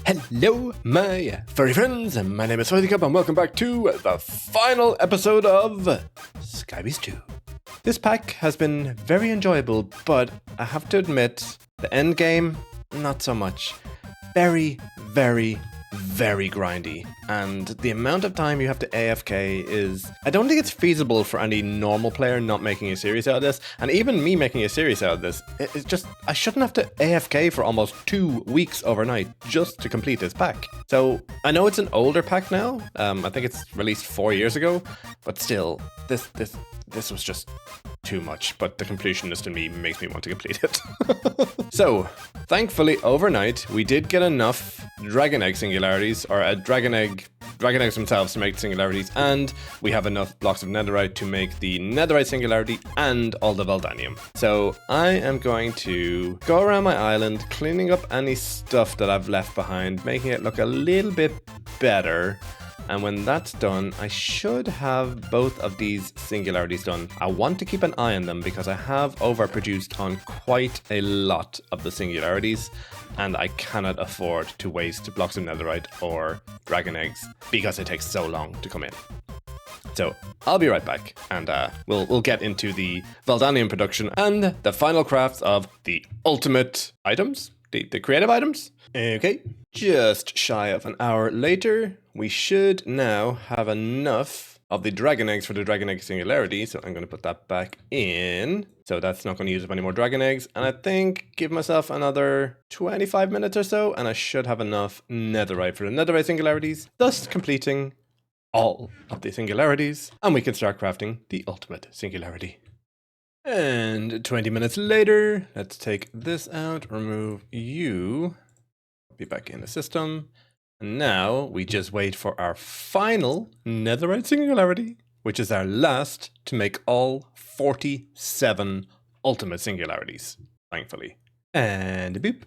Hello, my furry friends, and my name is Fuzzy Cup, and welcome back to the final episode of Skybeast 2. This pack has been very enjoyable, but I have to admit, the end game, not so much. Very grindy, and the amount of time you have to AFK is... I don't think it's feasible for any normal player not making a series out of this, and even me making a series out of this, it's just... I shouldn't have to AFK for almost 2 weeks overnight just to complete this pack. So, I know it's an older pack now, I think it's released 4 years ago, but still, this was just too much, but the completionist in me makes me want to complete it. So, thankfully, overnight, we did get enough Dragon Egg singularities, or Dragon Eggs themselves to make singularities, and we have enough blocks of netherite to make the netherite singularity and all the Valdanium. So, I am going to go around my island, cleaning up any stuff that I've left behind, making it look a little bit better. And when that's done, I should have both of these singularities done. I want to keep an eye on them because I have overproduced on quite a lot of the singularities, and I cannot afford to waste blocks of netherite or dragon eggs because it takes so long to come in. So I'll be right back, and we'll get into the Valdanium production and the final crafts of the ultimate items, the creative items. Okay, just shy of an hour later, we should now have enough of the dragon eggs for the dragon egg singularity, so I'm going to put that back in. So that's not going to use up any more dragon eggs, and I think give myself another 25 minutes or so, and I should have enough netherite for the netherite singularities, thus completing all of the singularities, and we can start crafting the ultimate singularity. And 20 minutes later, let's take this out, remove you, be back in the system. And now we just wait for our final netherite singularity, which is our last to make all 47 ultimate singularities, thankfully. And boop.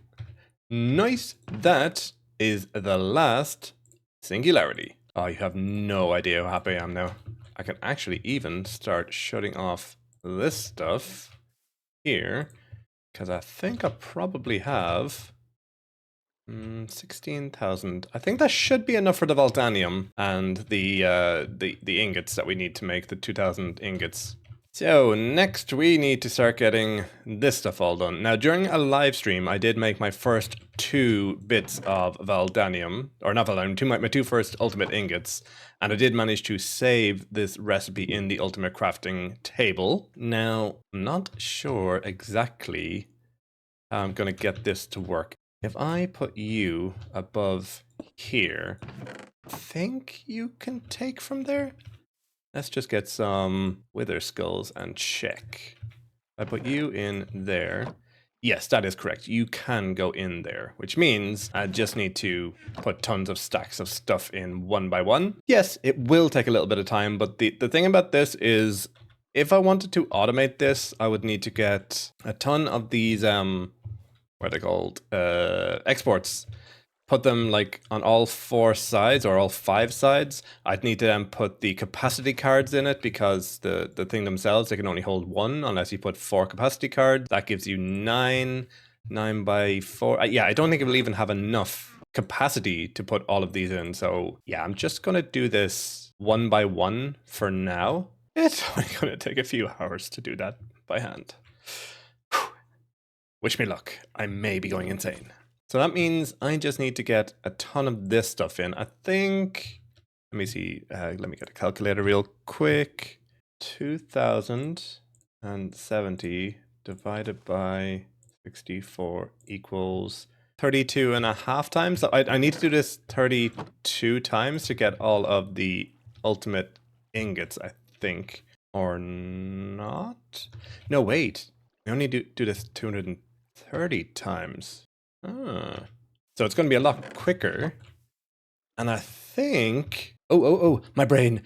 Nice. That is the last singularity. Oh, you have no idea how happy I am now. I can actually even start shutting off this stuff here, because I think I probably have 16,000. I think that should be enough for the Valdanium and the ingots that we need to make the 2,000 ingots. So next we need to start getting this stuff all done. Now during a live stream I did make my first 2 bits of Valdanium, or not Valdanium, my 2 first ultimate ingots, and I did manage to save this recipe in the ultimate crafting table. Now I'm not sure exactly how I'm going to get this to work. If I put you above here, I think you can take from there. Let's just get some wither skulls and check. I put you in there. Yes, that is correct. You can go in there, which means I just need to put tons of stacks of stuff in one by one. Yes, it will take a little bit of time, but the thing about this is if I wanted to automate this, I would need to get a ton of these what are they called? Exports. Put them like on all 4 sides or all 5 sides. I'd need to then put the capacity cards in it because the thing themselves, they can only hold 1 unless you put 4 capacity cards. That gives you 9 by 4. Yeah, I don't think it will even have enough capacity to put all of these in. So yeah, I'm just going to do this one by one for now. It's only going to take a few hours to do that by hand. Wish me luck. I may be going insane. So that means I just need to get a ton of this stuff in. I think, let me see, let me get a calculator real quick. 2,070 divided by 64 equals 32.5 times. So I need to do this 32 times to get all of the ultimate ingots, I think. Or not? No, wait. We only do this 230 times. So it's going to be a lot quicker. And I think... Oh, my brain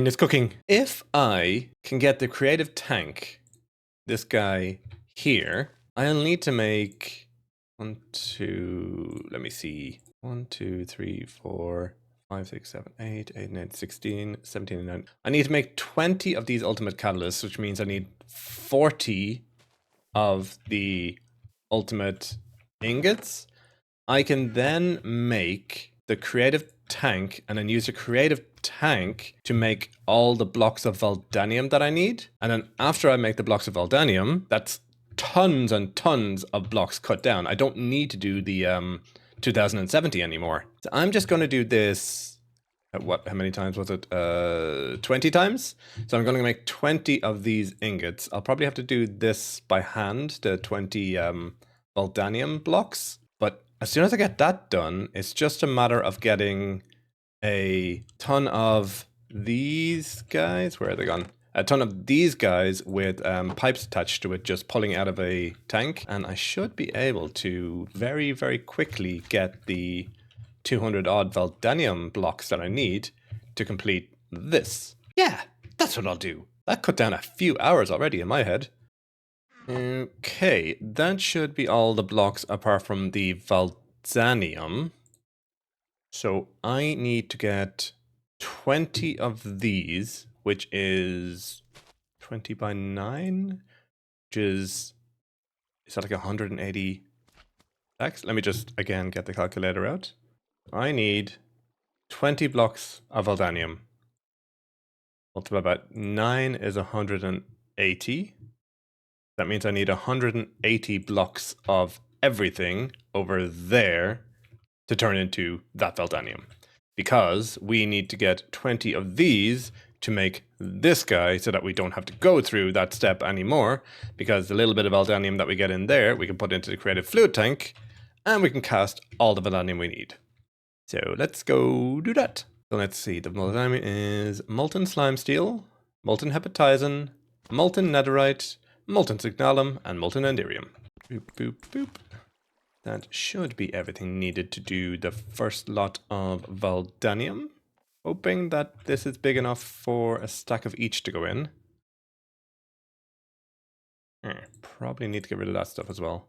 is cooking. If I can get the creative tank, this guy here, I'll need to make 1, 2, let me see. 1, 2, 3, 4, 5, 6, 7, 8, 8, 9, 16, 17, and 9. I need to make 20 of these ultimate catalysts, which means I need 40 of the ultimate ingots. I can then make the creative tank and then use the creative tank to make all the blocks of Valdanium that I need. And then after I make the blocks of Valdanium, that's tons and tons of blocks cut down. I don't need to do the 2070 anymore. So I'm just going to do this. How many times was it? 20 times. So I'm going to make 20 of these ingots. I'll probably have to do this by hand, the 20 Valdanium blocks. But as soon as I get that done, it's just a matter of getting a ton of these guys. Where are they gone? A ton of these guys with pipes attached to it, just pulling out of a tank. And I should be able to very, very quickly get the 200 odd Valdanium blocks that I need to complete this. Yeah, that's what I'll do. That cut down a few hours already in my head. Okay, that should be all the blocks apart from the Valdanium. So I need to get 20 of these, which is 20 by 9, which is that like 180 stacks? Let me just again get the calculator out. I need 20 blocks of Valdanium. Multiplied by 9 is 180. That means I need 180 blocks of everything over there to turn into that Valdanium. Because we need to get 20 of these to make this guy so that we don't have to go through that step anymore. Because the little bit of Valdanium that we get in there, we can put into the creative fluid tank and we can cast all the Valdanium we need. So let's go do that. So let's see, the Valdanium is molten slime steel, molten hepatizen, molten netherite, molten signalum, and molten enderium. Boop, boop, boop. That should be everything needed to do the first lot of Valdanium. Hoping that this is big enough for a stack of each to go in. Probably need to get rid of that stuff as well.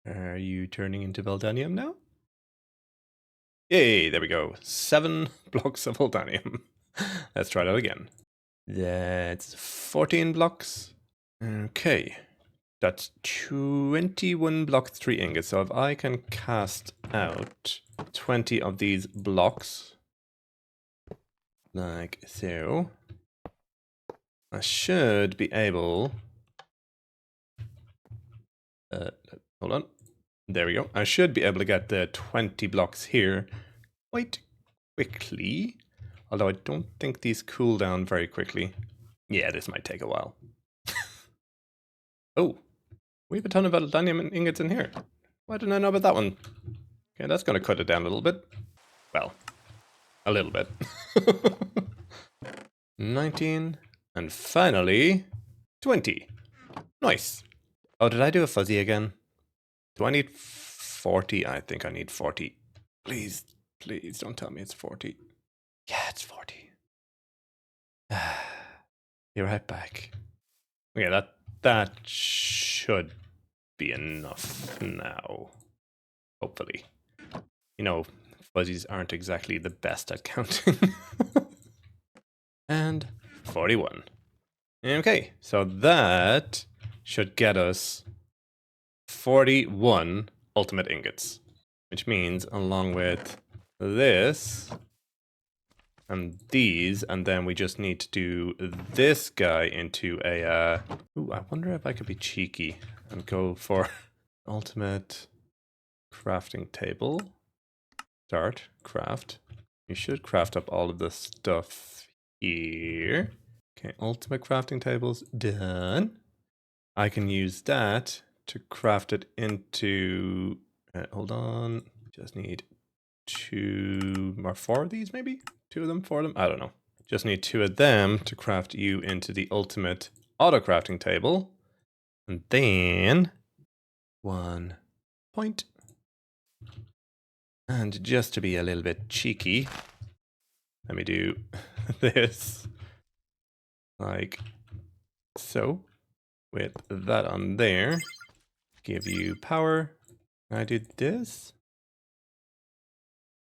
Are you turning into Valdanium now? Yay, there we go. 7 blocks of Valdanium. Let's try that again. That's 14 blocks. Okay. That's 21 blocks, 3 ingots. So if I can cast out 20 of these blocks, like so, I should be able... hold on. There we go. I should be able to get the 20 blocks here quite quickly. Although I don't think these cool down very quickly. Yeah, this might take a while. Oh, we have a ton of Valdanium ingots in here. Why didn't I know about that one? Okay, that's going to cut it down a little bit. Well, a little bit. 19, and finally, 20. Nice. Oh, did I do a fuzzy again? Do I need 40? I think I need 40. Please, please don't tell me it's 40. Yeah, it's 40. Be right back. Okay, that should be enough now. Hopefully. You know, fuzzies aren't exactly the best at counting. And 41. Okay, so that should get us 41 ultimate ingots. Which means, along with this and these, and then we just need to do this guy into a... Ooh, I wonder if I could be cheeky and go for ultimate crafting table. Start, craft. You should craft up all of the stuff here. Okay, ultimate crafting tables done. I can use that to craft it into... hold on. Just need 2 or 4 of these, maybe? 2 of them, 4 of them? I don't know. Just need 2 of them to craft you into the ultimate auto crafting table. And then 1 point. And just to be a little bit cheeky, let me do this like so, with that on there. Give you power. Can I do this?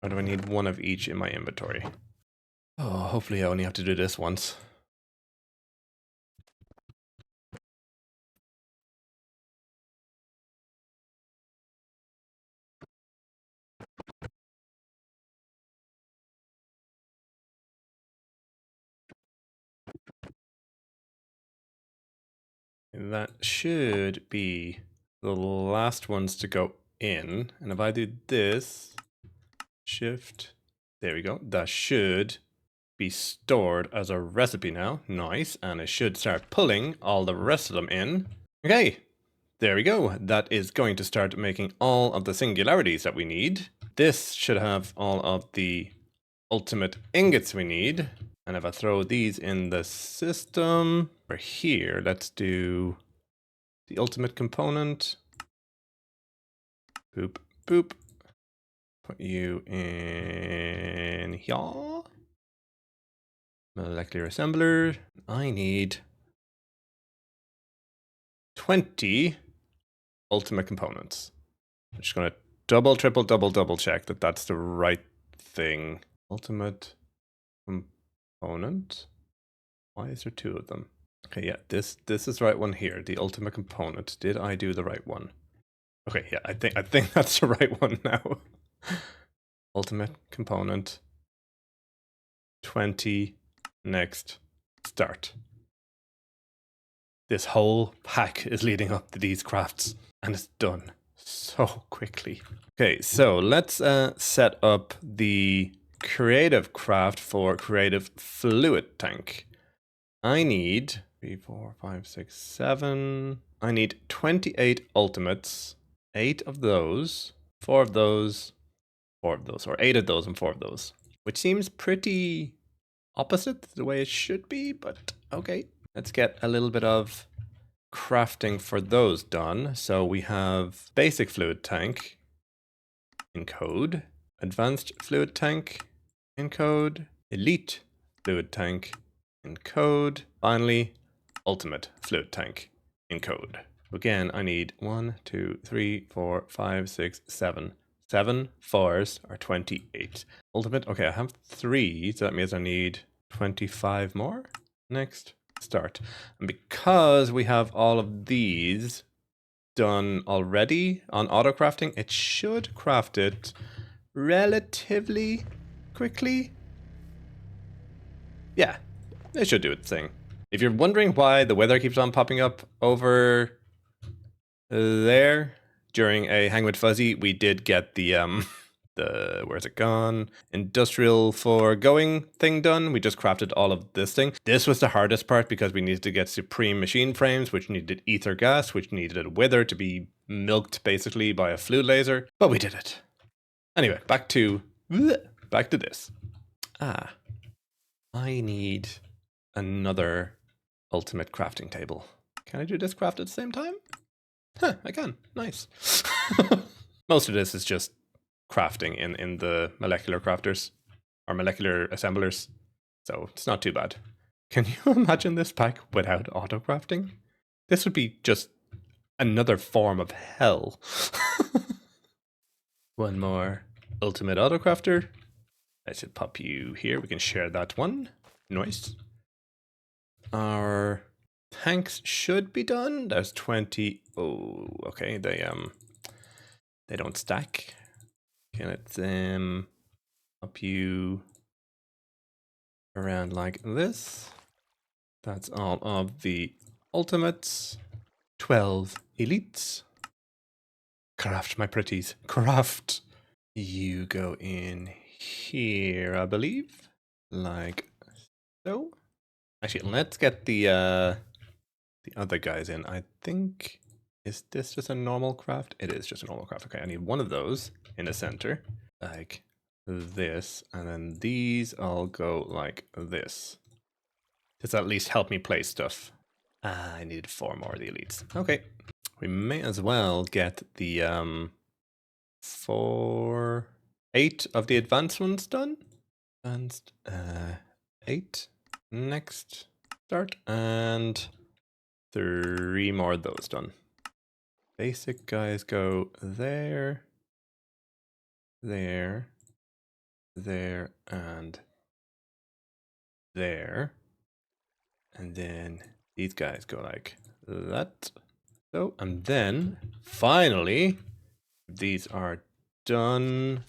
Or do I need 1 of each in my inventory? Oh, hopefully I only have to do this once. that should be the last ones to go in. And if I do this, shift, there we go. That should be stored as a recipe now. Nice. And it should start pulling all the rest of them in. Okay, there we go. That is going to start making all of the singularities that we need. This should have all of the ultimate ingots we need. And if I throw these in the system over here, let's do the ultimate component. Boop, boop. Put you in here. Molecular assembler. I need 20 ultimate components. I'm just going to double, triple, double check that that's the right thing. Ultimate component. Why is there two of them? Okay, yeah, this is the right one here. The ultimate component. Did I do the right one? Okay, yeah, I think that's the right one now. Ultimate component. 20. Next. Start. This whole pack is leading up to these crafts, and it's done so quickly. Okay, so let's set up the creative craft for creative fluid tank. I need 3, 4, 5, 6, 7. I need 28 ultimates, 8 of those, 4 of those, 4 of those, or 8 of those and 4 of those, which seems pretty opposite the way it should be, but okay. Let's get a little bit of crafting for those done. So we have basic fluid tank in code, advanced fluid tank in code, elite fluid tank in code, finally ultimate fluid tank in code. Again, I need 1, 2, 3, 4, 5, 6, 7. 7 fours are 28. Ultimate, okay, I have 3, so that means I need 25 more. Next, start. And because we have all of these done already on auto crafting, it should craft it relatively quickly. Yeah, it should do its thing. If you're wondering why the weather keeps on popping up over there during a Hang with Fuzzy, we did get the where's it gone? Industrial for going thing done. We just crafted all of this thing. This was the hardest part because we needed to get supreme machine frames, which needed ether gas, which needed a wither to be milked basically by a fluid laser. But we did it. Anyway, back to this. I need another ultimate crafting table. Can I do this craft at the same time? Huh, I can. Nice. Most of this is just crafting in the molecular crafters or molecular assemblers, so it's not too bad. Can you imagine this pack without auto crafting? This would be just another form of hell. One more ultimate auto crafter. I should pop you here. We can share that one. Nice. Our tanks should be done. There's 20. Oh, okay. They don't stack. Okay, let's up you around like this. That's all of the ultimates. 12 elites. Craft, my pretties. Craft. You go in here, I believe. Like so. Actually, let's get the other guys in. I think, is this just a normal craft? It is just a normal craft. Okay, I need one of those in the center, like this, and then these all go like this. Does at least help me place stuff? I need 4 more of the elites. Okay, we may as well get the 8 of the advanced ones done. Advanced 8. Next, start, and 3 more of those done. Basic guys go there, there, there, and there. And then these guys go like that. So, and then finally, these are done.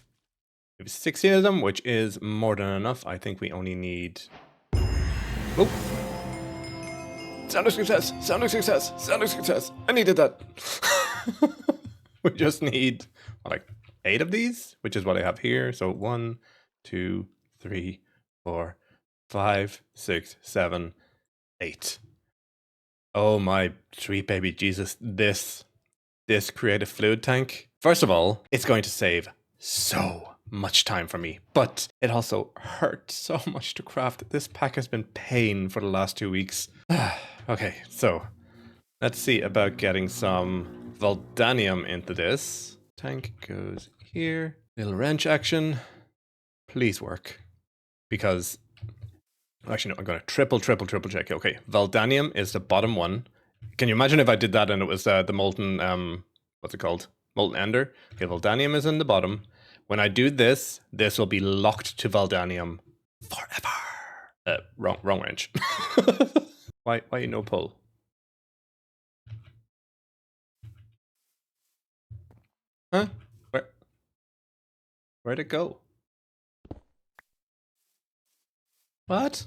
We have 16 of them, which is more than enough. I think we only need... Oh! Sound of success! Sound of success! Sound of success! I needed that. We just need like 8 of these, which is what I have here. So 1, 2, 3, 4, 5, 6, 7, 8. Oh my sweet baby Jesus, this creative fluid tank. First of all, it's going to save so much time for me, but it also hurt so much to craft. This pack has been pain for the last 2 weeks. Okay, so let's see about getting some Voldanium into this. Tank goes here. Little wrench action. Please work. Because, actually no, I'm going to triple check. Okay, Voldanium is the bottom one. Can you imagine if I did that and it was the molten, what's it called? Molten Ender. Okay, Voldanium is in the bottom. When I do this, this will be locked to Voldanium forever. Wrong wrench. Why no pull? Huh? Where'd it go? What?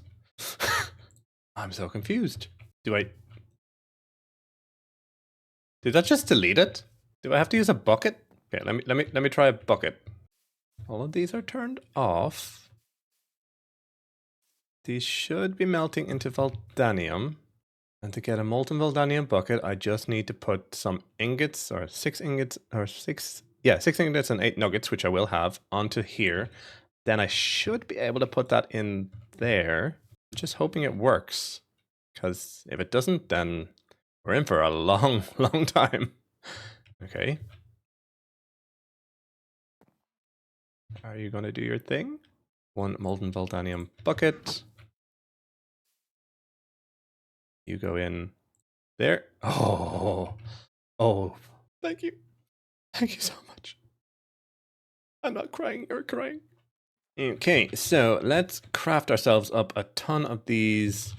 I'm so confused. Did that just delete it? Do I have to use a bucket? Okay, let me try a bucket. All of these are turned off. These should be melting into Voldanium. And to get a molten Voldanium bucket, I just need to put some ingots, or 6 ingots, or 6 ingots and 8 nuggets, which I will have, onto here. Then I should be able to put that in there. Just hoping it works. Because if it doesn't, then we're in for a long time. Okay. Are you going to do your thing? 1 molten Voldanium bucket. You go in there. Oh, thank you. Thank you so much. I'm not crying, you're crying. Okay, so let's craft ourselves up a ton of these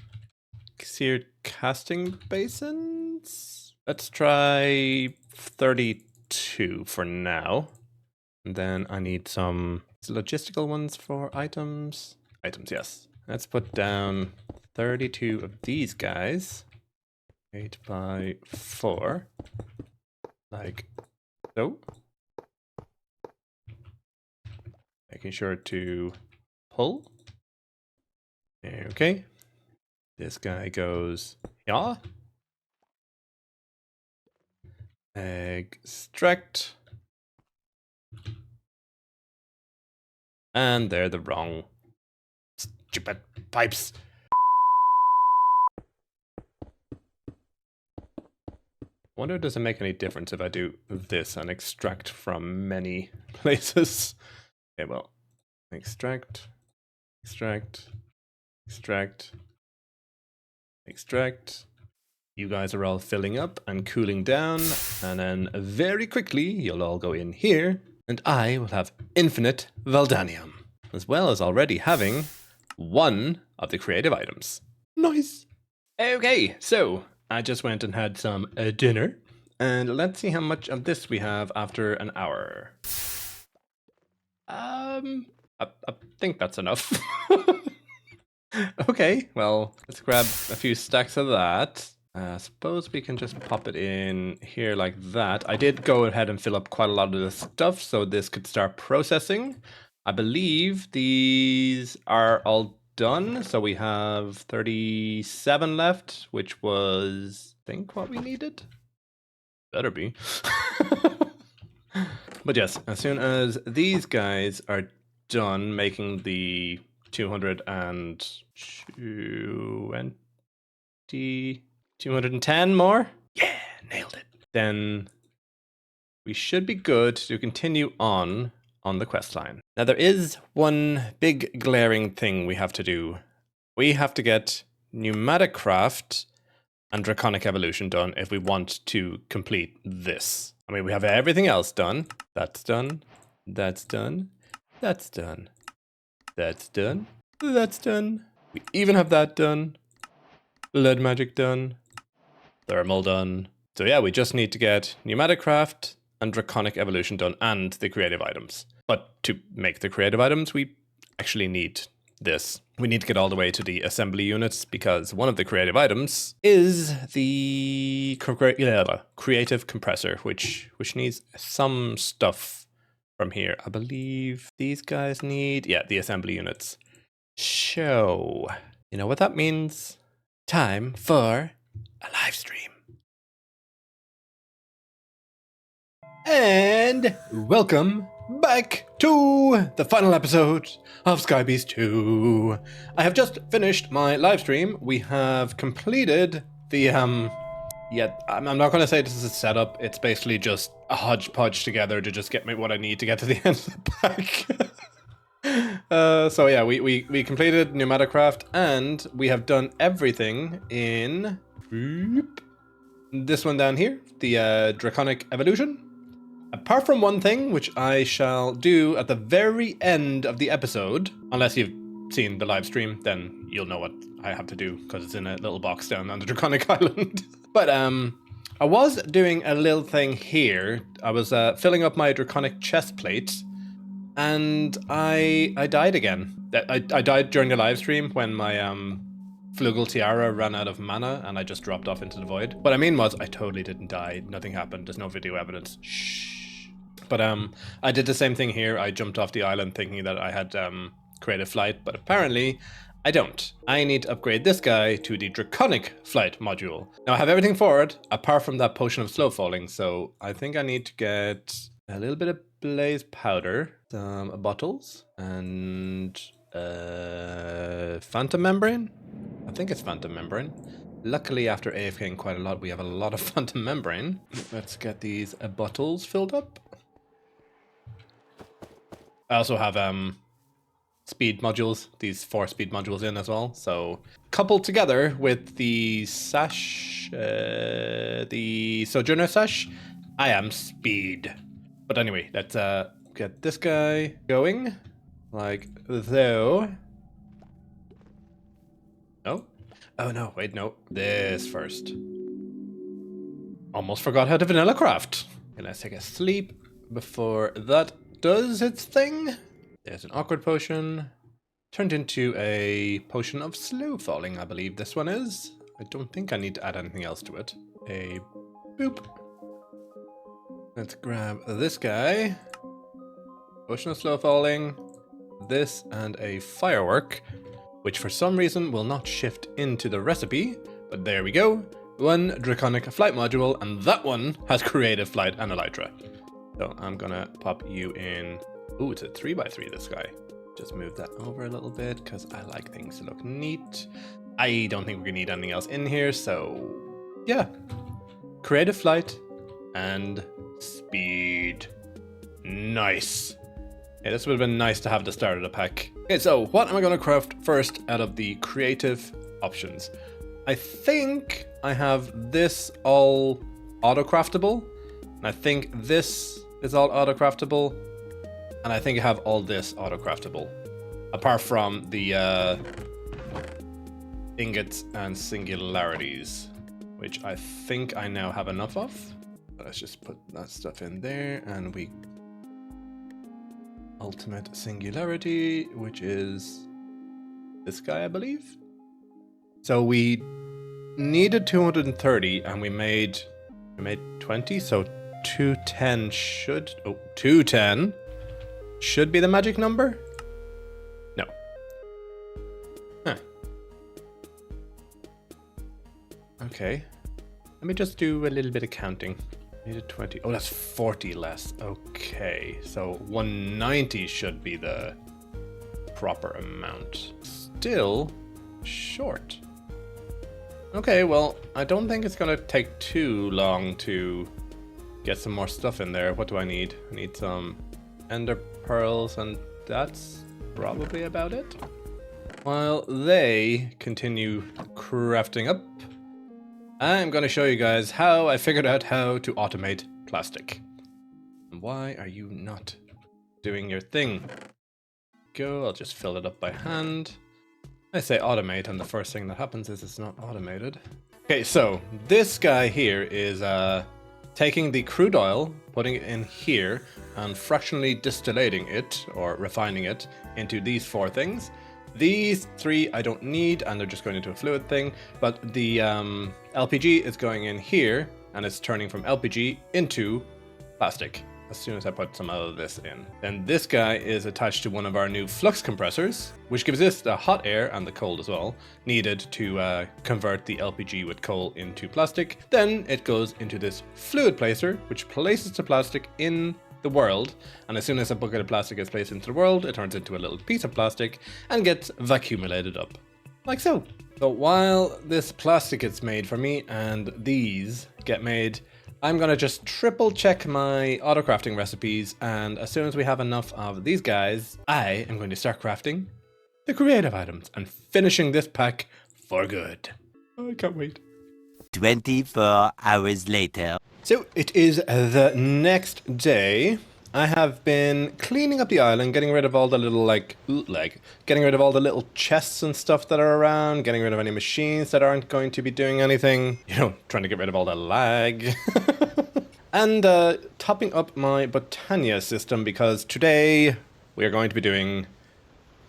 seared casting basins. Let's try 32 for now. And then I need some logistical ones for items. Items, yes. Let's put down 32 of these guys. 8 by 4. Like so. Making sure to pull. Okay. This guy goes, yeah. Extract. And they're the wrong stupid pipes. Wonder does it make any difference if I do this and extract from many places? Okay, well, extract. You guys are all filling up and cooling down, and then very quickly you'll all go in here, and I will have infinite Voldanium, as well as already having 1 of the creative items. Nice! Okay, so I just went and had some dinner, and let's see how much of this we have after an hour. I think that's enough. Okay, well, let's grab a few stacks of that. I suppose we can just pop it in here like that. I did go ahead and fill up quite a lot of this stuff, so this could start processing. I believe these are all done, so we have 37 left, which was, I think, what we needed. Better be. But yes, as soon as these guys are done making the 210 more, yeah, nailed it, then we should be good to continue on the quest line. Now there is one big glaring thing we have to do. We have to get Pneumatic Craft and Draconic Evolution done if we want to complete this. I mean, we have everything else done. That's done. That's done. That's done. That's done. That's done. We even have that done. Lead magic done. Thermal done. So yeah, we just need to get Pneumatic Craft and Draconic Evolution done and the creative items. But to make the creative items, we actually need this. We need to get all the way to the assembly units because one of the creative items is the creative compressor, which needs some stuff from here. I believe these guys need, yeah, the assembly units. So, you know what that means? Time for a live stream. And welcome back to the final episode of Sky Beast 2. I have just finished my live stream. We have completed the I'm not going to say this is a setup. It's basically just a hodgepodge together to just get me what I need to get to the end of the pack. So yeah, we completed Pneumaticraft and we have done everything in this one down here, the Draconic Evolution. Apart from one thing, which I shall do at the very end of the episode, unless you've seen the live stream, then you'll know what I have to do, because it's in a little box down on the Draconic Island. But I was doing a little thing here. I was filling up my Draconic chest plate, and I died again. I died during the live stream when my Flugel Tiara ran out of mana, and I just dropped off into the void. What I mean was, I totally didn't die. Nothing happened. There's no video evidence. Shh. But I did the same thing here. I jumped off the island thinking that I had creative flight, but apparently I don't. I need to upgrade this guy to the Draconic flight module. Now I have everything for it, apart from that potion of slow falling, so I think I need to get a little bit of blaze powder, some bottles, and phantom membrane? I think it's phantom membrane. Luckily, after AFKing quite a lot, we have a lot of phantom membrane. Let's get these bottles filled up. I also have speed modules, these 4 speed modules in as well. So coupled together with the sash, the Sojourner sash, I am speed. But anyway, let's get this guy going like so. Oh, oh no, wait, no, this first. Almost forgot how to vanilla craft. And let's take a sleep before that does its thing. There's an awkward potion. Turned into a potion of slow falling, I believe this one is. I don't think I need to add anything else to it. A boop. Let's grab this guy. Potion of slow falling. This and a firework, which for some reason will not shift into the recipe. But there we go. One Draconic flight module, and that one has creative flight and elytra. So I'm gonna pop you in. Ooh, it's a 3x3, this guy. Just move that over a little bit because I like things to look neat. I don't think we're gonna need anything else in here, so yeah. Creative flight and speed. Nice. Yeah, this would have been nice to have at the start of the pack. Okay, so what am I gonna craft first out of the creative options? I think I have this all auto-craftable. And I think this is all auto-craftable. And I think I have all this auto-craftable. Apart from the ingots and singularities, which I think I now have enough of. Let's just put that stuff in there, and we... Ultimate singularity, which is this guy, I believe. So we needed 230, and we made 20, so 210 should... Oh, 210 should be the magic number? No. Huh. Okay. Let me just do a little bit of counting. Needed 20. Oh, that's 40 less. Okay. So 190 should be the proper amount. Still short. Okay, well, I don't think it's gonna take too long to get some more stuff in there. What do I need? I need some ender pearls, and that's probably about it. While they continue crafting up, I'm gonna show you guys how I figured out how to automate plastic. And why are you not doing your thing? Go, I'll just fill it up by hand. I say automate, and the first thing that happens is it's not automated. Okay, so this guy here is taking the crude oil, putting it in here, and fractionally distillating it, or refining it, into these 4 things. These 3 I don't need, and they're just going into a fluid thing, but the LPG is going in here, and it's turning from LPG into plastic as soon as I put some of this in. Then this guy is attached to one of our new flux compressors, which gives us the hot air and the cold as well, needed to convert the LPG with coal into plastic. Then it goes into this fluid placer, which places the plastic in the world, and as soon as a bucket of plastic is placed into the world, it turns into a little piece of plastic and gets vacuumulated up, like so. So while this plastic gets made for me and these get made, I'm gonna just triple check my auto crafting recipes, and as soon as we have enough of these guys, I am going to start crafting the creative items and finishing this pack for good. I can't wait. 24 hours later. So it is the next day. I have been cleaning up the island, getting rid of all the little getting rid of all the little chests and stuff that are around, getting rid of any machines that aren't going to be doing anything, you know, trying to get rid of all the lag. And topping up my Botania system, because today we are going to be doing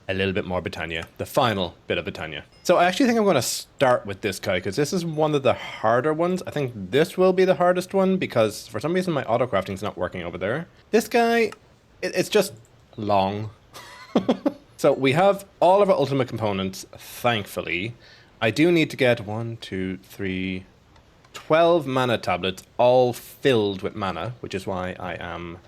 a little bit more Botania, the final bit of Botania. So I actually think I'm going to start with this guy, because this is one of the harder ones. I think this will be the hardest one, because for some reason my auto crafting is not working over there. This guy, it's just long. So we have all of our ultimate components, thankfully. I do need to get 12 mana tablets, all filled with mana, which is why I am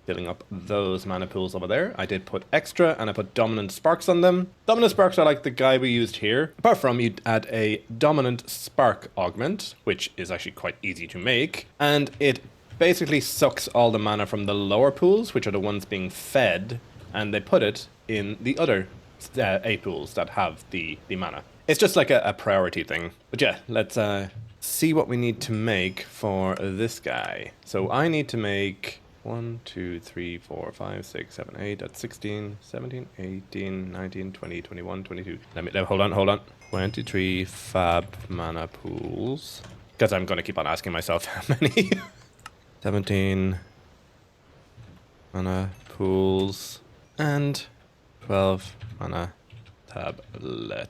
filling up those mana pools over there. I did put extra, and I put dominant sparks on them. Dominant sparks are like the guy we used here. Apart from, you'd add a dominant spark augment, which is actually quite easy to make, and it basically sucks all the mana from the lower pools, which are the ones being fed, and they put it in the other A pools that have the mana. It's just like a priority thing. But yeah, let's see what we need to make for this guy. So I need to make 1, 2, 3, 4, 5, 6, 7, 8, that's 16, 17, 18, 19, 20, 21, 22. Hold on. 23 fab mana pools. Because I'm going to keep on asking myself how many. 17 mana pools and 12 mana tablets.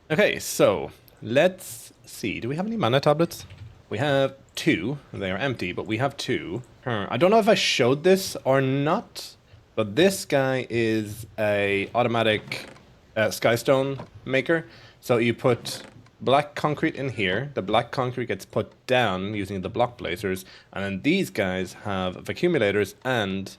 Okay, so let's see. Do we have any mana tablets? We have 2. They are empty, but we have 2. I don't know if I showed this or not, but this guy is a automatic skystone maker. So you put black concrete in here. The black concrete gets put down using the block placers, and then these guys have accumulators and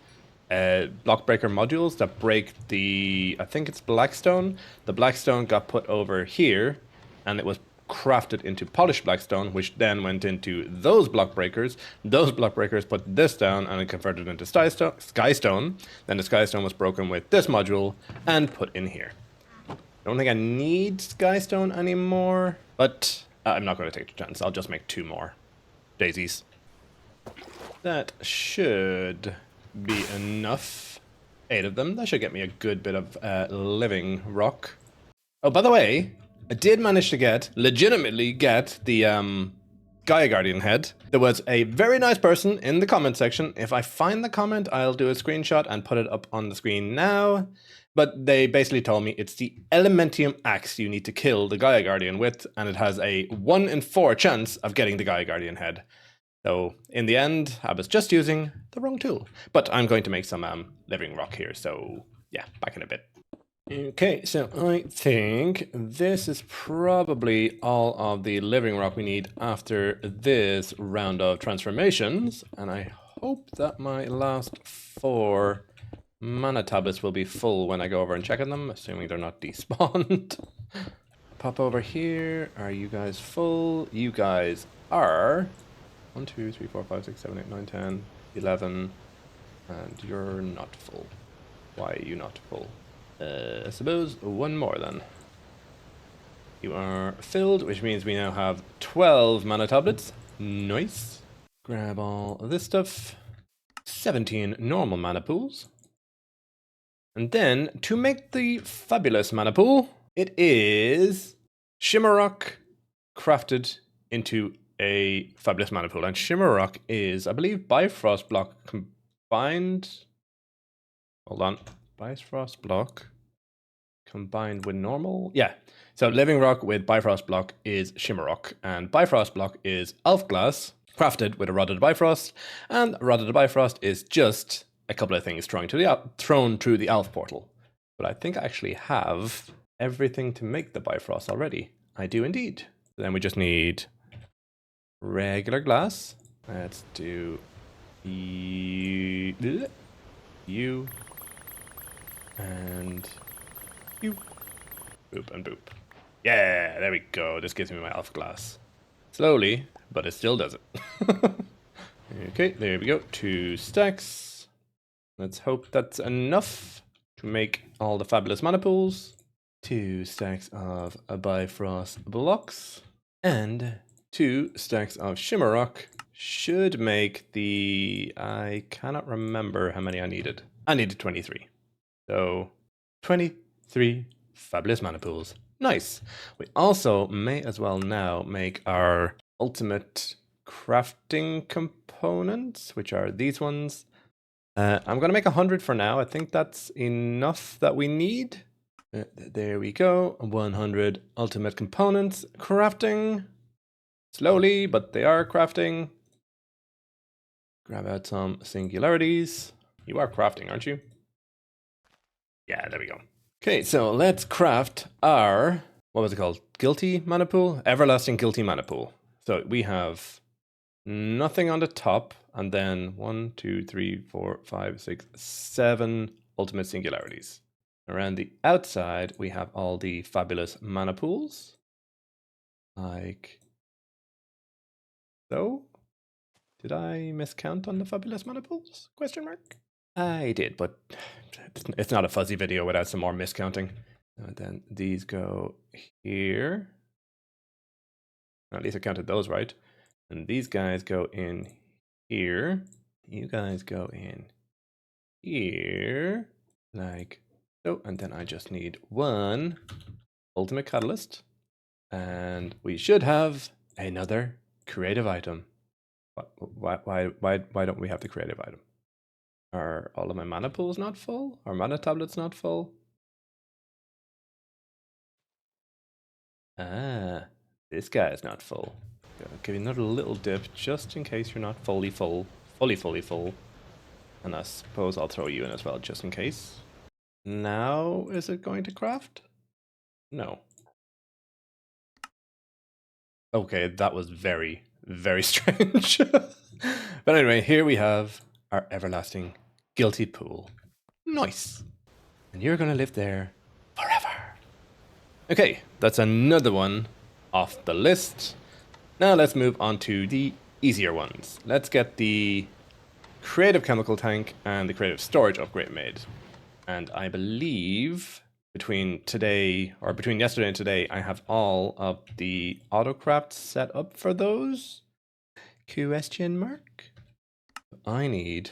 block breaker modules that break the, I think it's blackstone. The blackstone got put over here, and it was crafted into polished blackstone, which then went into those block breakers. Those block breakers put this down, and it converted into skystone. Then the skystone was broken with this module and put in here. I don't think I need skystone anymore, but I'm not going to take the chance. I'll just make 2 more daisies. That should be enough. 8 of them. That should get me a good bit of living rock. Oh, by the way, I did manage to legitimately get the Gaia Guardian head. There was a very nice person in the comment section. If I find the comment, I'll do a screenshot and put it up on the screen now. But they basically told me it's the Elementium axe you need to kill the Gaia Guardian with, and it has a 1 in 4 chance of getting the Gaia Guardian head. So in the end, I was just using the wrong tool. But I'm going to make some living rock here, so yeah, back in a bit. Okay, so I think this is probably all of the living rock we need after this round of transformations. And I hope that my last 4 mana tablets will be full when I go over and check on them, assuming they're not despawned. Pop over here. Are you guys full? You guys are. 1, 2, 3, 4, 5, 6, 7, 8, 9, 10, 11. And you're not full. Why are you not full? I suppose 1 more then. You are filled, which means we now have 12 mana tablets. Nice. Grab all of this stuff. 17 normal mana pools. And then, to make the fabulous mana pool, it is Shimmerrock crafted into a fabulous mana pool. And Shimmerrock is, I believe, Bifrost block combined. Hold on. Bifrost block combined with normal. Yeah. So Living Rock with Bifrost block is Shimmer Rock, and Bifrost block is Elf Glass, crafted with a Rod of the Bifrost, and Rod of the Bifrost is just a couple of things thrown through the Elf portal. But I think I actually have everything to make the Bifrost already. I do indeed. Then we just need regular glass. Let's do you and you. Boop and boop. Yeah, there we go. This gives me my elf glass. Slowly, but it still does it. Okay, there we go. 2 stacks. Let's hope that's enough to make all the fabulous mana pools. 2 stacks of Bifrost blocks. And 2 stacks of Shimmer Rock should make the... I cannot remember how many I needed. I needed 23. So, 23 fabulous mana pools. Nice. We also may as well now make our ultimate crafting components, which are these ones. I'm going to make 100 for now. I think that's enough that we need. There we go. 100 ultimate components. Crafting. Slowly, but they are crafting. Grab out some singularities. You are crafting, aren't you? Yeah, there we go. Okay, so let's craft our, what was it called? Guilty mana pool? Everlasting Guilty mana pool. So we have nothing on the top, and then 1, 2, 3, 4, 5, 6, 7 ultimate singularities. Around the outside, we have all the fabulous mana pools. Like so. Did I miscount on the fabulous mana pools? Question mark. I did, but it's not a fuzzy video without some more miscounting. And then these go here. At least I counted those right. And these guys go in here. You guys go in here. Like so. And then I just need 1 ultimate catalyst. And we should have another creative item. Why don't we have the creative item? Are all of my mana pools not full? Are mana tablets not full? Ah, this guy is not full. I'll give you another little dip just in case you're not fully full. Fully full. And I suppose I'll throw you in as well just in case. Now is it going to craft? No. Okay, that was very, very strange. But anyway, here we have our everlasting Guilty pool. Nice. And you're gonna live there forever. Okay, that's another one off the list. Now let's move on to the easier ones. Let's get the creative chemical tank and the creative storage upgrade made. And I believe between yesterday and today, I have all of the autocrafts set up for those. Question mark. I need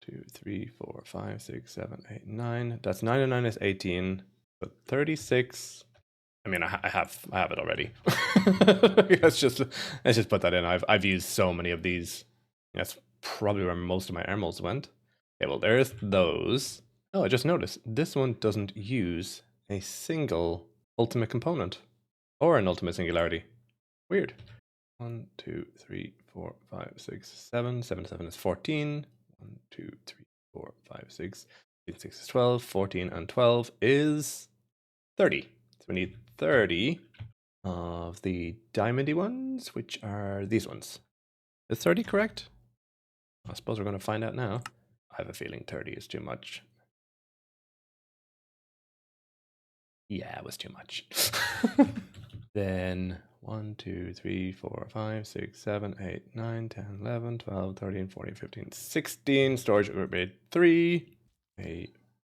2, 3, 4, 5, 6, 7, 8, 9. That's 9 and 9 is 18. But 36. I mean, I have it already. let's just put that in. I've used so many of these. That's probably where most of my emeralds went. Okay, well there's those. Oh, I just noticed this one doesn't use a single ultimate component or an ultimate singularity. Weird. 1, 2, 3, 4, 5, 6, 7. 7 to 7 is 14. 1, 2, 3, 4, 5, 6. 6 is 12. 14 and 12 is 30. So we need 30 of the diamondy ones, which are these ones. Is 30 correct? I suppose we're going to find out now. I have a feeling 30 is too much. Yeah, it was too much. Then 1, 2, 3, 4, 5, 6, 7, 8, 9, 10, 11, 12, 13, 14, 15, 16. Storage upgrade 3. A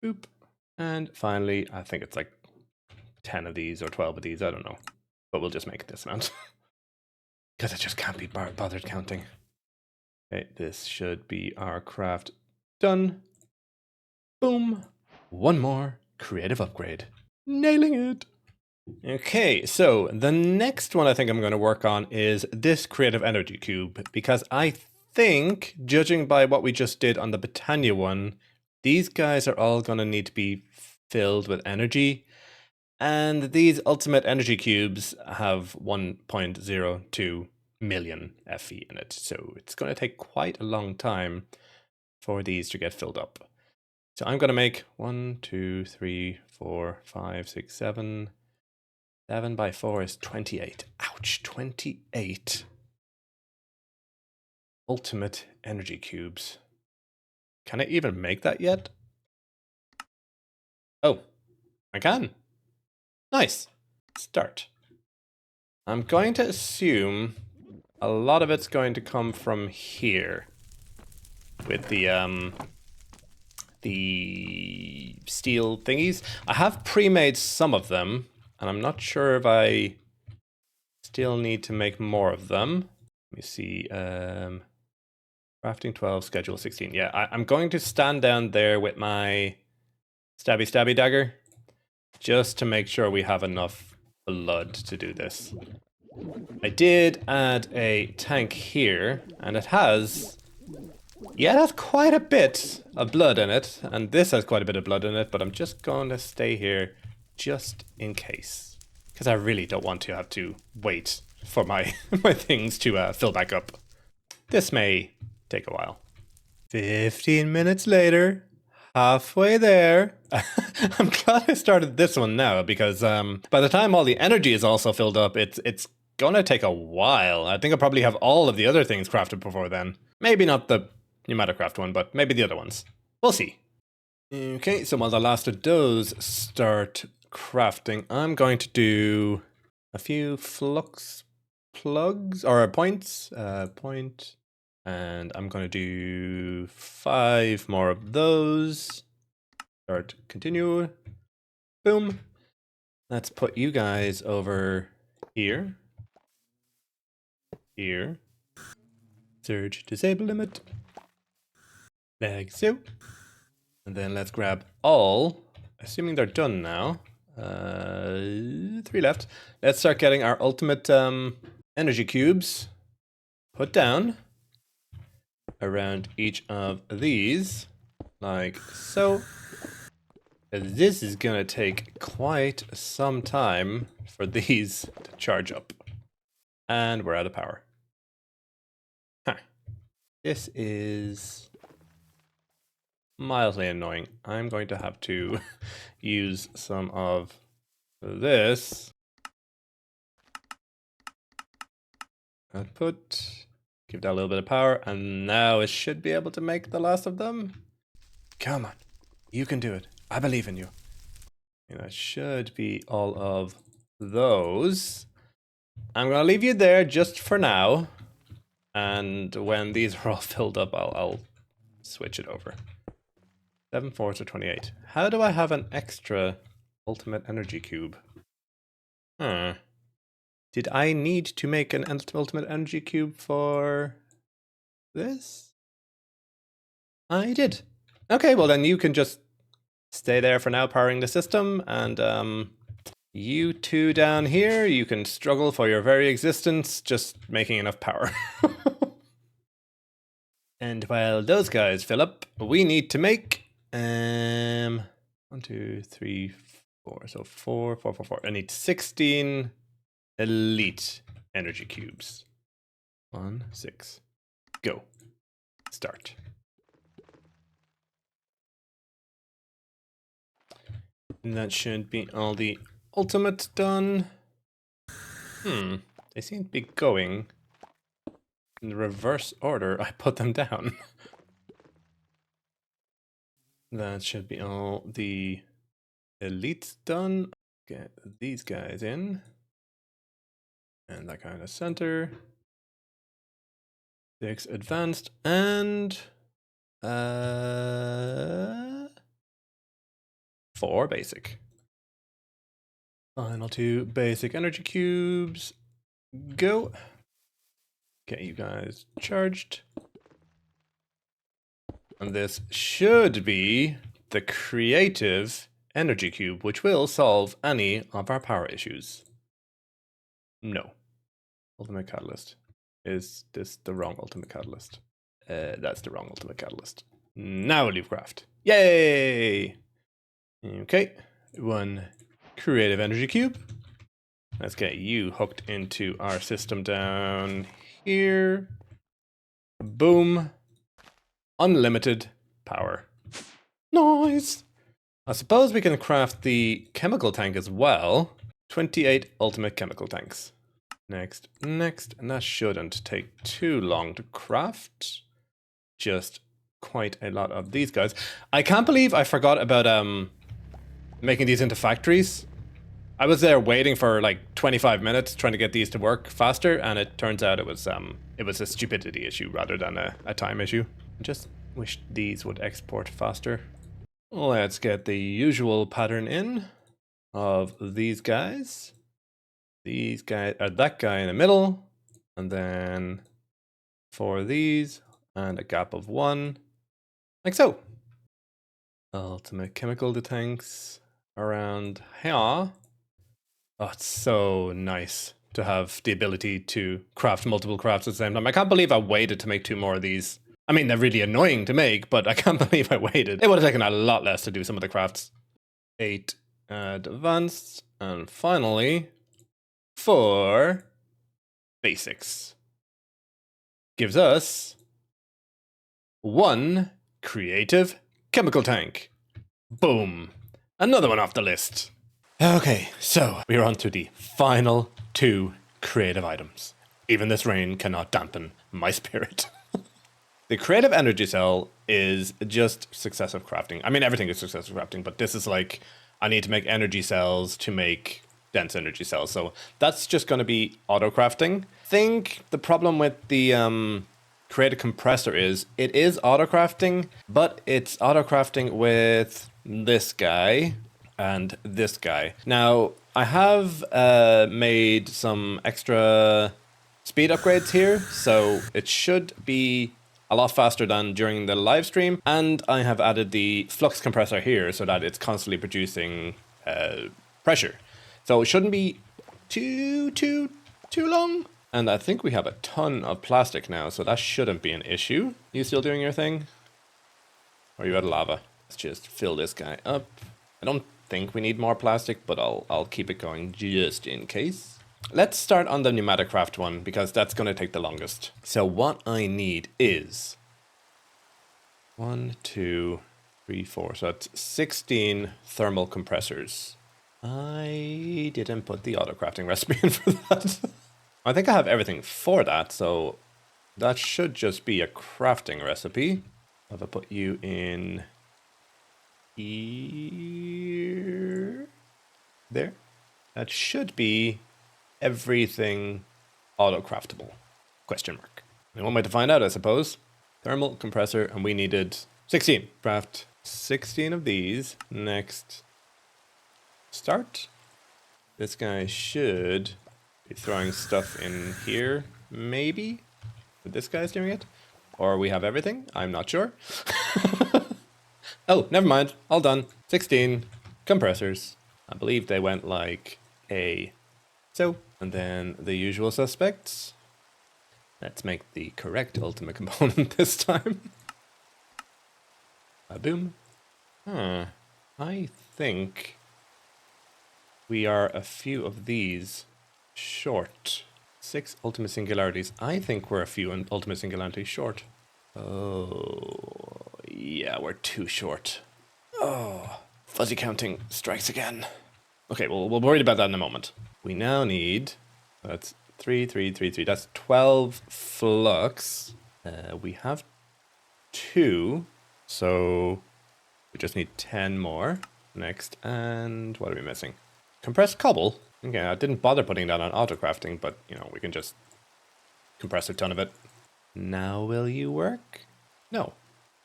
boop. And finally, I think it's like 10 of these or 12 of these. I don't know. But we'll just make this amount. Because I just can't be bothered counting. Okay, this should be our craft done. Boom. One more creative upgrade. Nailing it. Okay, so the next one I think I'm going to work on is this creative energy cube, because I think, judging by what we just did on the Botania one, these guys are all going to need to be filled with energy. And these ultimate energy cubes have 1.02 million FE in it. So it's going to take quite a long time for these to get filled up. So I'm going to make 1, 2, 3, 4, 5, 6, 7. 7 by 4 is 28. Ouch, 28 ultimate energy cubes. Can I even make that yet? Oh, I can. Nice. Start. I'm going to assume a lot of it's going to come from here with the steel thingies. I have pre-made some of them, and I'm not sure if I still need to make more of them. Let me see. Crafting 12, schedule 16. Yeah, I'm going to stand down there with my stabby dagger just to make sure we have enough blood to do this. I did add a tank here, and it has quite a bit of blood in it, and this has quite a bit of blood in it, but I'm just going to stay here just in case, because I really don't want to have to wait for my my things to fill back up. This may take a while. 15 minutes later, halfway there. I'm glad I started this one now, because by the time all the energy is also filled up, it's gonna take a while. I think I'll probably have all of the other things crafted before then. Maybe not the Pneumatocraft one, but maybe the other ones. We'll see. Okay, so while the last of those start crafting, I'm going to do a few flux plugs, or points. Point. And I'm going to do 5 more of those. Start, continue. Boom. Let's put you guys over here. Here. Surge disable limit. Like so. And then let's grab all, assuming they're done now. 3 left. Let's start getting our ultimate energy cubes put down around each of these, like so. This is gonna take quite some time for these to charge up. And we're out of power. Huh. This is mildly annoying. I'm going to have to use some of this. Output. Give that a little bit of power, and now it should be able to make the last of them. Come on. You can do it. I believe in you. And that should be all of those. I'm going to leave you there just for now. And when these are all filled up, I'll switch it over. 7 4 to 28. How do I have an extra ultimate energy cube? Did I need to make an ultimate energy cube for this? I did. Okay, well then you can just stay there for now, powering the system, and you two down here, you can struggle for your very existence, just making enough power. And while those guys fill up, we need to make 1, 2, 3, 4. So 4, 4, 4, 4. I need 16 elite energy cubes. 1, 6. Go. Start. And that should be all the ultimate done. They seem to be going in the reverse order I put them down. That should be all the elites done. Get these guys in. And that kind of center. 6 advanced, and 4 basic. Final 2 basic energy cubes. Go. Get you guys charged. And this should be the creative energy cube, which will solve any of our power issues. No. Ultimate catalyst. Is this the wrong ultimate catalyst? That's the wrong ultimate catalyst. Now we'll leave craft. Yay! Okay, 1 creative energy cube. Let's get you hooked into our system down here. Boom. Unlimited power. Nice. I suppose we can craft the chemical tank as well. 28 ultimate chemical tanks. Next, and that shouldn't take too long to craft. Just quite a lot of these guys. I can't believe I forgot about making these into factories. I was there waiting for like 25 minutes trying to get these to work faster, and it turns out it was a stupidity issue rather than a time issue. Just wish these would export faster. Let's get the usual pattern in of these guys. These guys are that guy in the middle, and then 4 of these, and a gap of 1, like so. Ultimate chemical tanks around here. Oh, it's so nice to have the ability to craft multiple crafts at the same time. I can't believe I waited to make 2 more of these. I mean, they're really annoying to make, but I can't believe I waited. It would have taken a lot less to do some of the crafts. 8 advanced, and finally 4 basics. Gives us 1 creative chemical tank. Boom. Another one off the list. Okay, so we're on to the final 2 creative items. Even this rain cannot dampen my spirit. The creative energy cell is just successive crafting. I mean, everything is successive crafting, but this is like, I need to make energy cells to make dense energy cells. So that's just going to be auto crafting. I think the problem with the creative compressor is it is auto crafting, but it's auto crafting with this guy and this guy. Now, I have made some extra speed upgrades here, so it should be a lot faster than during the live stream. And I have added the flux compressor here so that it's constantly producing pressure. So it shouldn't be too long. And I think we have a ton of plastic now, so that shouldn't be an issue. You still doing your thing? Or are you out of lava? Let's just fill this guy up. I don't think we need more plastic, but I'll keep it going just in case. Let's start on the pneumatic craft one, because that's going to take the longest. So what I need is 1, 2, 3, 4. So that's 16 thermal compressors. I didn't put the auto crafting recipe in for that. I think I have everything for that, so that should just be a crafting recipe. If I put you in here, there, that should be everything auto-craftable, question mark. And one way to find out, I suppose, thermal compressor, and we needed 16. Craft 16 of these. Next, start. This guy should be throwing stuff in here, maybe? But this guy's doing it? Or we have everything? I'm not sure. Oh, never mind. All done. 16 compressors. I believe they went like so. And then the usual suspects. Let's make the correct ultimate component this time. Boom. I think we are a few of these short. 6 ultimate singularities. I think we're a few ultimate singularities short. Oh, yeah, we're too short. Oh, fuzzy counting strikes again. Okay, well, we'll worry about that in a moment. We now need, that's 3, 3, 3, 3. That's 12 flux. We have 2, so we just need 10 more. Next, and what are we missing? Compressed cobble. Okay, I didn't bother putting that on auto crafting, but you know, we can just compress a ton of it. Now will you work? No.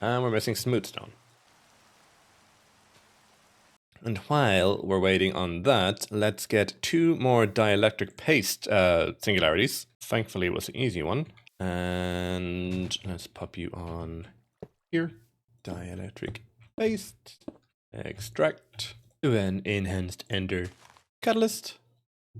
And we're missing smooth stone. And while we're waiting on that, let's get 2 more dielectric paste singularities. Thankfully, it was an easy one. And let's pop you on here. Dielectric paste. Extract. To an enhanced ender catalyst.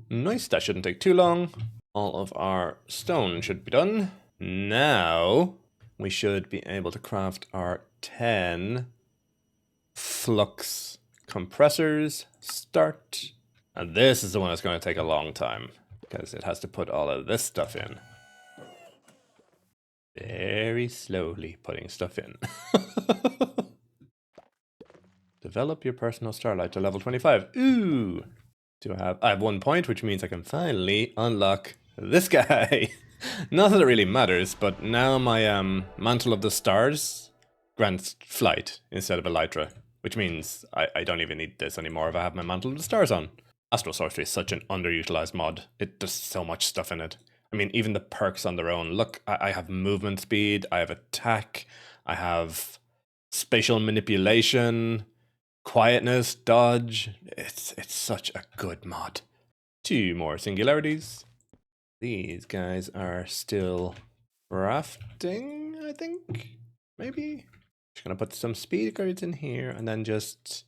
Nice, that shouldn't take too long. All of our stone should be done. Now, we should be able to craft our 10 flux compressors, start. And this is the one that's going to take a long time because it has to put all of this stuff in. Very slowly putting stuff in. Develop your personal starlight to level 25. Ooh! I have 1 point, which means I can finally unlock this guy. Not that it really matters, but now my Mantle of the Stars grants flight instead of Elytra, which means I don't even need this anymore if I have my Mantle of the Stars on. Astral Sorcery is such an underutilized mod. It does so much stuff in it. I mean, even the perks on their own. Look, I have movement speed, I have attack, I have spatial manipulation, quietness, dodge. It's such a good mod. 2 more singularities. These guys are still crafting, I think. Maybe. Just gonna put some speed cards in here and then just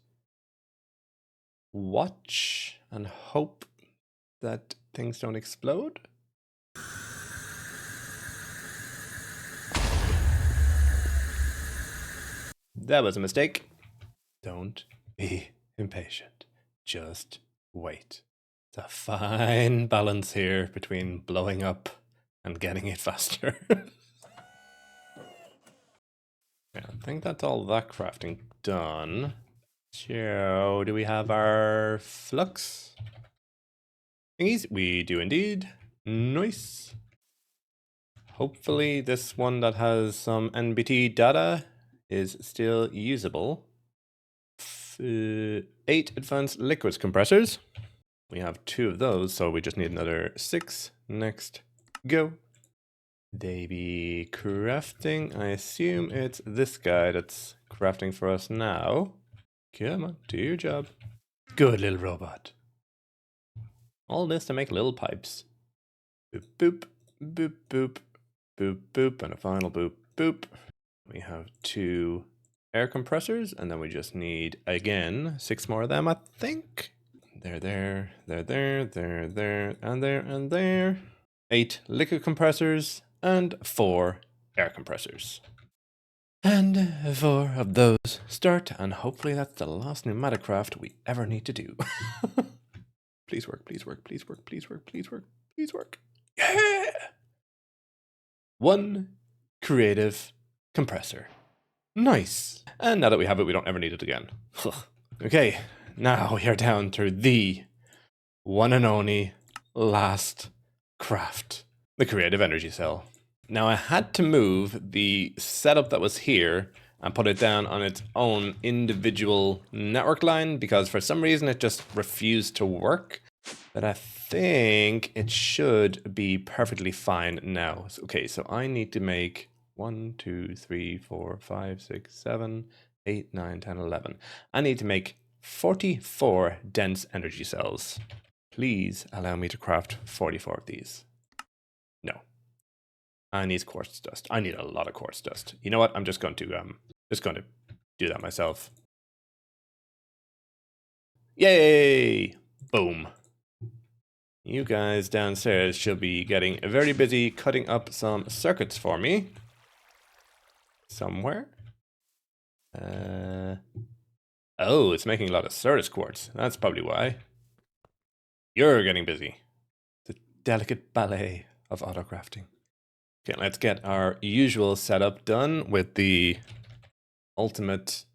watch and hope that things don't explode. That was a mistake. Don't be impatient. Just wait. It's a fine balance here between blowing up and getting it faster. Yeah, I think that's all that crafting done. So, do we have our flux thingies? We do indeed. Nice. Hopefully this one that has some NBT data is still usable. 8 advanced liquids compressors. We have 2 of those, so we just need another 6. Next, go. They be crafting. I assume it's this guy that's crafting for us now. Come on, do your job. Good little robot. All this to make little pipes. Boop, boop, boop, boop, boop, boop, and a final boop, boop. We have 2 air compressors, and then we just need, again, 6 more of them, I think. They're there, they're there, they're there, and there, and there. 8 liquid compressors, and 4 air compressors. And 4 of those start, and hopefully that's the last pneumatic craft we ever need to do. Please work, please work, please work, please work, please work, please work. Yeah! 1 creative compressor. Nice. And now that we have it, we don't ever need it again. Okay, now we are down to the one and only last craft, the creative energy cell. Now I had to move the setup that was here and put it down on its own individual network line because for some reason it just refused to work. But I think it should be perfectly fine now. Okay, so I need to make 1, 2, 3, 4, 5, 6, 7, 8, 9, 10, 11. I need to make 44 dense energy cells. Please allow me to craft 44 of these. No. I need quartz dust. I need a lot of quartz dust. You know what? I'm just going to do that myself. Yay! Boom. You guys downstairs should be getting very busy cutting up some circuits for me. Somewhere. Oh, it's making a lot of Certus quartz. That's probably why. You're getting busy. The delicate ballet of autocrafting. Okay, let's get our usual setup done with the ultimate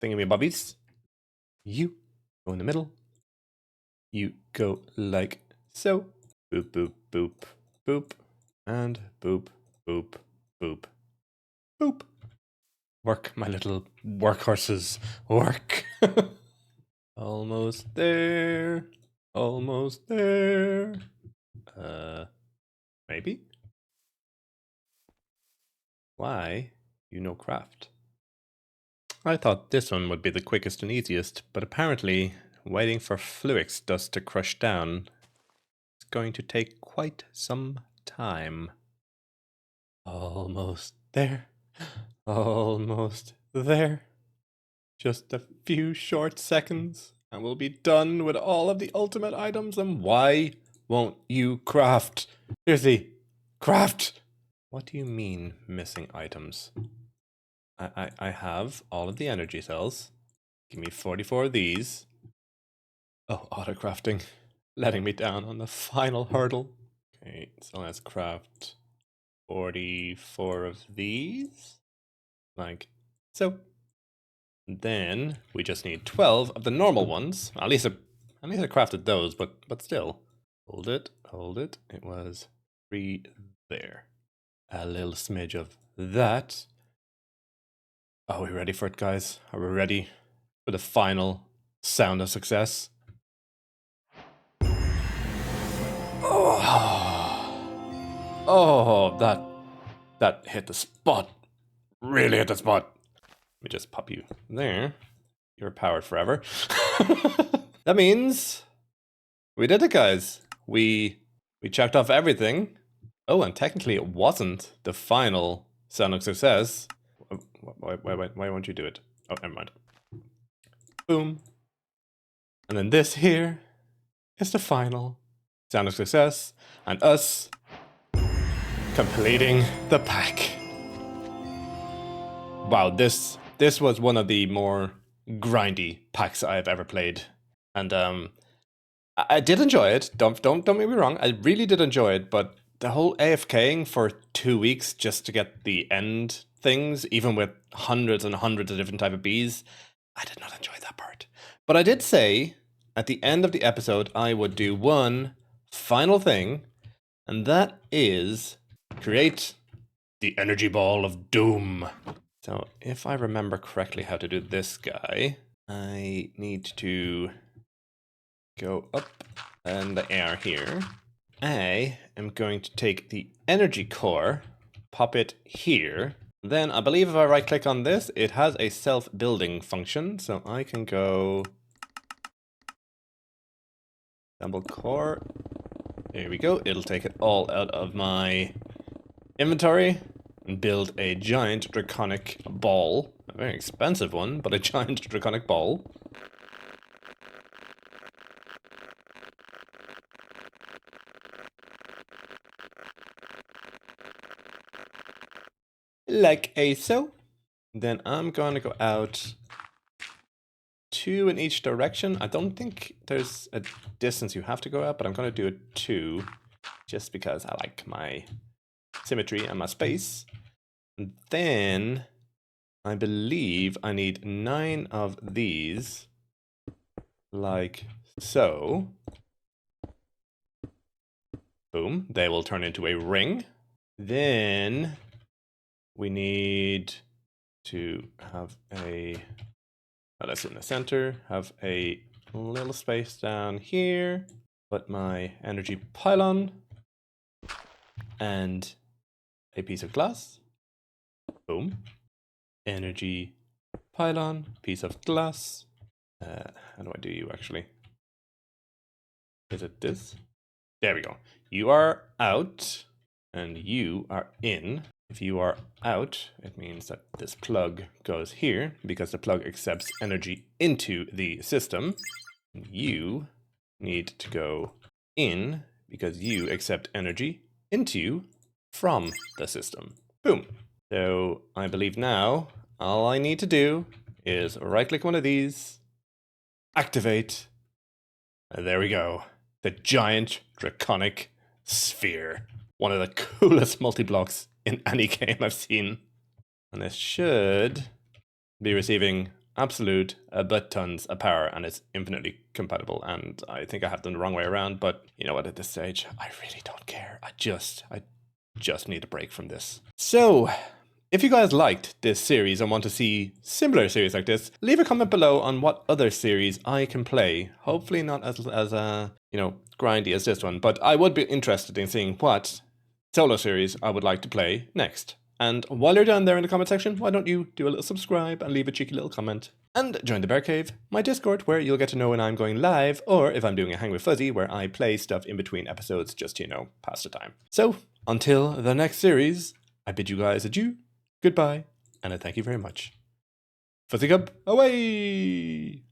thingamabobbies. You go in the middle. You go like so. Boop, boop, boop, boop. And boop, boop, boop, boop. Work, my little workhorses, work. Almost there. Almost there. Maybe? Why you no craft? I thought this one would be the quickest and easiest, but apparently waiting for Fluix dust to crush down is going to take quite some time. Almost there. Almost there. Just a few short seconds and we'll be done with all of the ultimate items. And why won't you craft? Seriously, craft! What do you mean missing items? I have all of the energy cells. Give me 44 of these. Oh, auto-crafting. Letting me down on the final hurdle. Okay, so let's craft 44 of these. Like so. Then we just need 12 of the normal ones. At least I crafted those, but still. Hold it. It was 3 there. A little smidge of that. Are we ready for it, guys? Are we ready for the final sound of success? Oh, that hit the spot. Really hit the spot. Let me just pop you there. You're powered forever. That means we did it, guys. We checked off everything. Oh, and technically it wasn't the final sound of success. Why won't you do it? Oh, never mind. Boom. And then this here is the final sound of success, and us completing the pack. Wow, this was one of the more grindy packs I've ever played, and I did enjoy it. Don't get me wrong, I really did enjoy it, but the whole AFKing for 2 weeks just to get the end things, even with hundreds and hundreds of different type of bees, I did not enjoy that part. But I did say at the end of the episode I would do one final thing, and that is create the energy ball of doom. So if I remember correctly how to do this guy, I need to go up in the air here. I am going to take the energy core, pop it here. Then I believe if I right click on this, it has a self-building function. So I can go assemble core. There we go. It'll take it all out of my inventory and build a giant draconic ball. A very expensive one, but a giant draconic ball. Like a so. Then I'm gonna go out 2 in each direction. I don't think there's a distance you have to go out, but I'm gonna do it 2 just because I like my symmetry and my space. And then I believe I need 9 of these, like so. Boom, they will turn into a ring. Then we need to have a, that's in the center, have a little space down here, put my energy pylon and a piece of glass. Boom. Energy pylon, piece of glass. How do I do you actually? Is it this? There we go. You are out and you are in. If you are out, it means that this plug goes here because the plug accepts energy into the system. You need to go in because you accept energy into from the system. Boom. So I believe now all I need to do is right click one of these, activate, and there we go. The giant draconic sphere. One of the coolest multi-blocks in any game I've seen. And this should be receiving absolute but tons of power, and it's infinitely compatible. And I think I have them the wrong way around, but you know what, at this stage, I really don't care. I just need a break from this. So, if you guys liked this series and want to see similar series like this, leave a comment below on what other series I can play. Hopefully not as grindy as this one, but I would be interested in seeing what solo series I would like to play next. And while you're down there in the comment section, why don't you do a little subscribe and leave a cheeky little comment. And join the Bear Cave, my Discord, where you'll get to know when I'm going live, or if I'm doing a Hang with Fuzzy, where I play stuff in between episodes just to, pass the time. So, until the next series, I bid you guys adieu, goodbye, and I thank you very much. Fuzzy Cub, away!